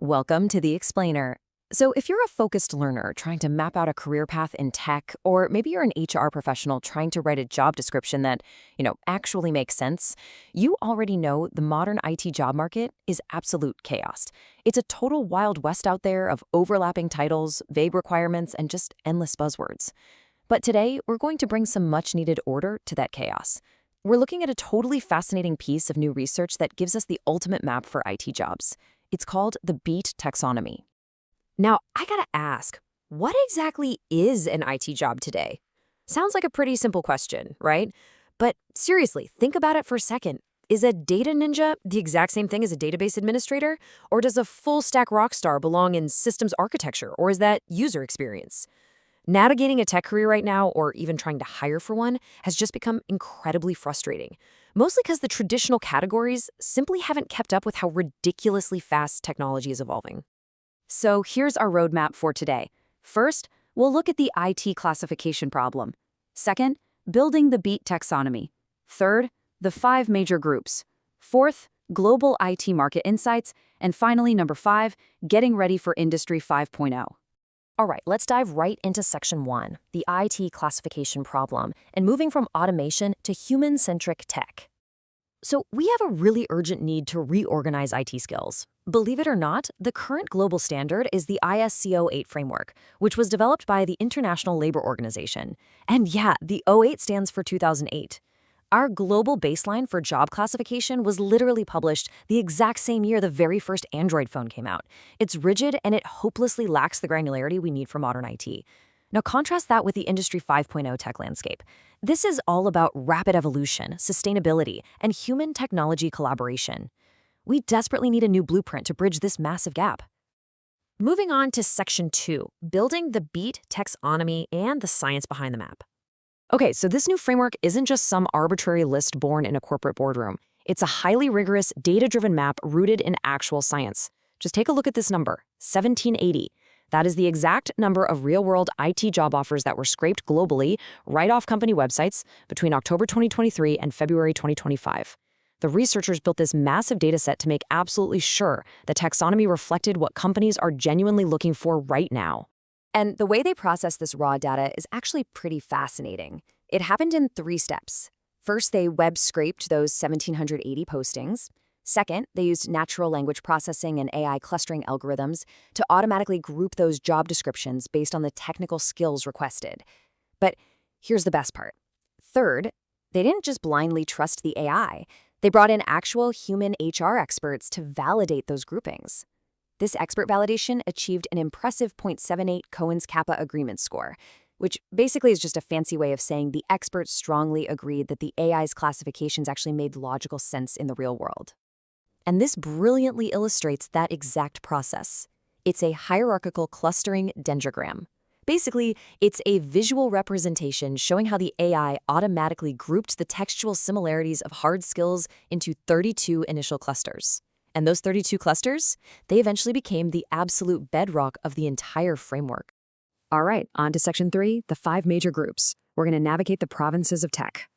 Welcome to The Explainer. So, if you're a focused learner trying to map out a career path in tech, or maybe you're an HR professional trying to write a job description that, actually makes sense, you already know the modern IT job market is absolute chaos. It's a total wild west out there of overlapping titles, vague requirements, and just endless buzzwords. But today, we're going to bring some much-needed order to that chaos. We're looking at a totally fascinating piece of new research that gives us the ultimate map for IT jobs. It's called the BEET taxonomy. Now, I gotta ask, what exactly is an IT job today? Sounds like a pretty simple question, right? But seriously, think about it for a second. Is a data ninja the exact same thing as a database administrator? Or does a full-stack rockstar belong in systems architecture, or is that user experience? Navigating a tech career right now, or even trying to hire for one, has just become incredibly frustrating. Mostly because the traditional categories simply haven't kept up with how ridiculously fast technology is evolving. So here's our roadmap for today. First, we'll look at the IT classification problem. Second, building the BEAT taxonomy. Third, the 5 major groups. Fourth, global IT market insights. And finally, number 5, getting ready for Industry 5.0. All right, let's dive right into Section 1, the IT classification problem, and moving from automation to human-centric tech. So we have a really urgent need to reorganize IT skills. Believe it or not, the current global standard is the ISCO 8 framework, which was developed by the International Labor Organization. And yeah, the O8 stands for 2008. Our global baseline for job classification was literally published the exact same year the very first Android phone came out. It's rigid and it hopelessly lacks the granularity we need for modern IT. Now contrast that with the Industry 5.0 tech landscape. This is all about rapid evolution, sustainability, and human technology collaboration. We desperately need a new blueprint to bridge this massive gap. Moving on to Section 2, building the BEAT taxonomy and the science behind the map. Okay, so this new framework isn't just some arbitrary list born in a corporate boardroom. It's a highly rigorous, data-driven map rooted in actual science. Just take a look at this number, 1780. That is the exact number of real-world IT job offers that were scraped globally right off company websites between October 2023 and February 2025. The researchers built this massive data set to make absolutely sure the taxonomy reflected what companies are genuinely looking for right now. And the way they process this raw data is actually pretty fascinating. It happened in 3 steps. First, they web scraped those 1,780 postings. Second, they used natural language processing and AI clustering algorithms to automatically group those job descriptions based on the technical skills requested. But here's the best part. Third, they didn't just blindly trust the AI. They brought in actual human HR experts to validate those groupings. This expert validation achieved an impressive 0.78 Cohen's Kappa agreement score, which basically is just a fancy way of saying the experts strongly agreed that the AI's classifications actually made logical sense in the real world. And this brilliantly illustrates that exact process. It's a hierarchical clustering dendrogram. Basically, it's a visual representation showing how the AI automatically grouped the textual similarities of hard skills into 32 initial clusters. And those 32 clusters, they eventually became the absolute bedrock of the entire framework. All right, on to Section 3, the 5 major groups. We're going to navigate the provinces of tech.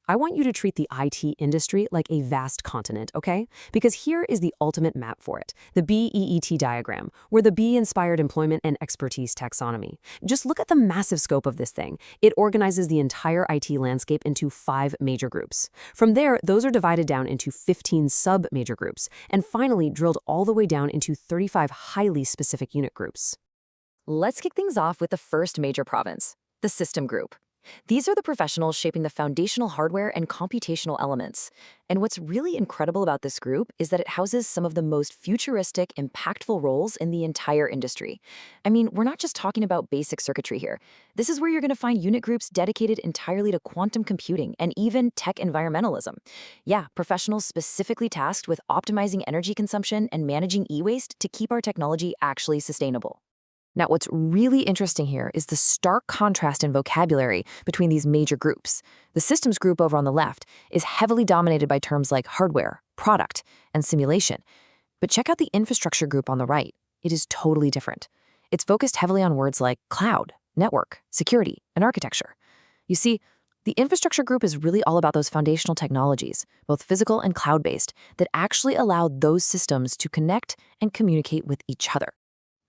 I want you to treat the IT industry like a vast continent, okay? Because here is the ultimate map for it, the BEET diagram, where the B-inspired employment and expertise taxonomy. Just look at the massive scope of this thing. It organizes the entire IT landscape into 5 major groups. From there, those are divided down into 15 sub-major groups, and finally drilled all the way down into 35 highly specific unit groups. Let's kick things off with the first major province, the system group. These are the professionals shaping the foundational hardware and computational elements. And what's really incredible about this group is that it houses some of the most futuristic, impactful roles in the entire industry. I mean, we're not just talking about basic circuitry here. This is where you're going to find unit groups dedicated entirely to quantum computing and even tech environmentalism. Yeah, professionals specifically tasked with optimizing energy consumption and managing e-waste to keep our technology actually sustainable. Now, what's really interesting here is the stark contrast in vocabulary between these major groups. The systems group over on the left is heavily dominated by terms like hardware, product, and simulation. But check out the infrastructure group on the right. It is totally different. It's focused heavily on words like cloud, network, security, and architecture. You see, The infrastructure group is really all about those foundational technologies, both physical and cloud-based, that actually allow those systems to connect and communicate with each other.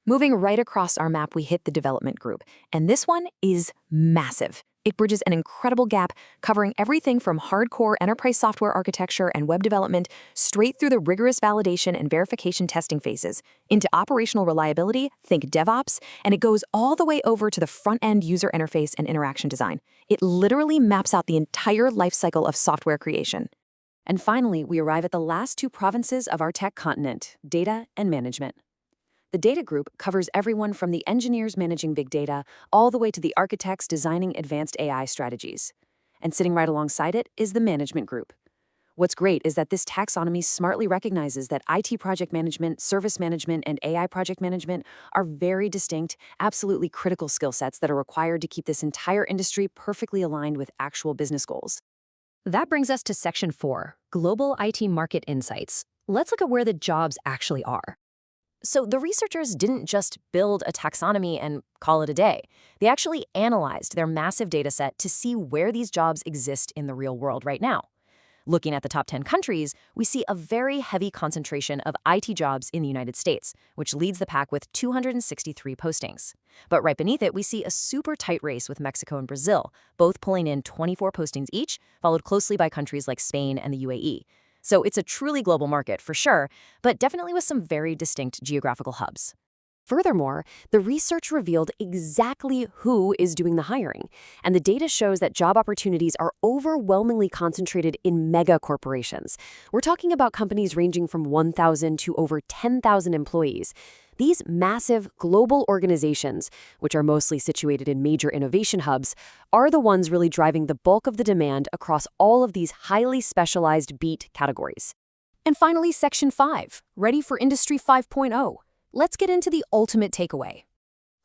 Moving right across our map, we hit the development group, and this one is massive. It bridges an incredible gap, covering everything from hardcore enterprise software architecture and web development straight through the rigorous validation and verification testing phases, into operational reliability, think DevOps, and it goes all the way over to the front-end user interface and interaction design. It literally maps out the entire lifecycle of software creation. And finally, we arrive at the last two provinces of our tech continent, data and management. The data group covers everyone from the engineers managing big data all the way to the architects designing advanced AI strategies. And sitting right alongside it is the management group. What's great is that this taxonomy smartly recognizes that IT project management, service management, and AI project management are very distinct, absolutely critical skill sets that are required to keep this entire industry perfectly aligned with actual business goals. That brings us to Section 4, Global IT Market Insights. Let's look at where the jobs actually are. So the researchers didn't just build a taxonomy and call it a day. They actually analyzed their massive data set to see where these jobs exist in the real world right now. Looking at the top 10 countries, we see a very heavy concentration of IT jobs in the United States, which leads the pack with 263 postings. But right beneath it, we see a super tight race with Mexico and Brazil, both pulling in 24 postings each, followed closely by countries like Spain and the UAE. So it's a truly global market for sure, but definitely with some very distinct geographical hubs. Furthermore, the research revealed exactly who is doing the hiring, and the data shows that job opportunities are overwhelmingly concentrated in mega corporations. We're talking about companies ranging from 1,000 to over 10,000 employees. These massive global organizations, which are mostly situated in major innovation hubs, are the ones really driving the bulk of the demand across all of these highly specialized BEET categories. And finally, Section 5, ready for Industry 5.0. Let's get into the ultimate takeaway.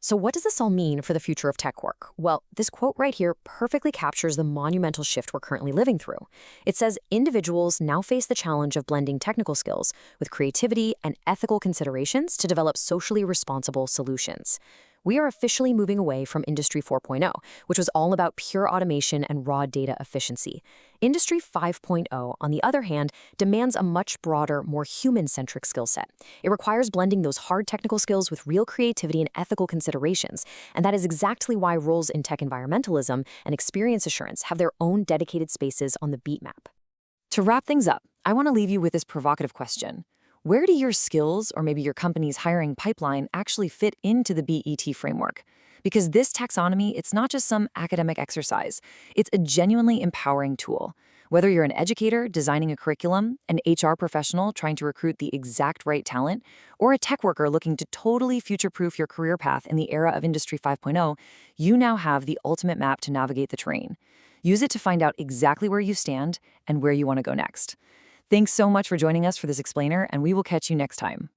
So what does this all mean for the future of tech work? Well, this quote right here perfectly captures the monumental shift we're currently living through. It says individuals now face the challenge of blending technical skills with creativity and ethical considerations to develop socially responsible solutions. We are officially moving away from Industry 4.0, which was all about pure automation and raw data efficiency. Industry 5.0, on the other hand, demands a much broader, more human-centric skill set. It requires blending those hard technical skills with real creativity and ethical considerations, and that is exactly why roles in tech environmentalism and experience assurance have their own dedicated spaces on the BEAT map. To wrap things up, I want to leave you with this provocative question. Where do your skills, or maybe your company's hiring pipeline, actually fit into the BET framework? Because this taxonomy, it's not just some academic exercise. It's a genuinely empowering tool. Whether you're an educator designing a curriculum, an HR professional trying to recruit the exact right talent, or a tech worker looking to totally future-proof your career path in the era of Industry 5.0, you now have the ultimate map to navigate the terrain. Use it to find out exactly where you stand and where you want to go next. Thanks so much for joining us for this explainer, and we will catch you next time.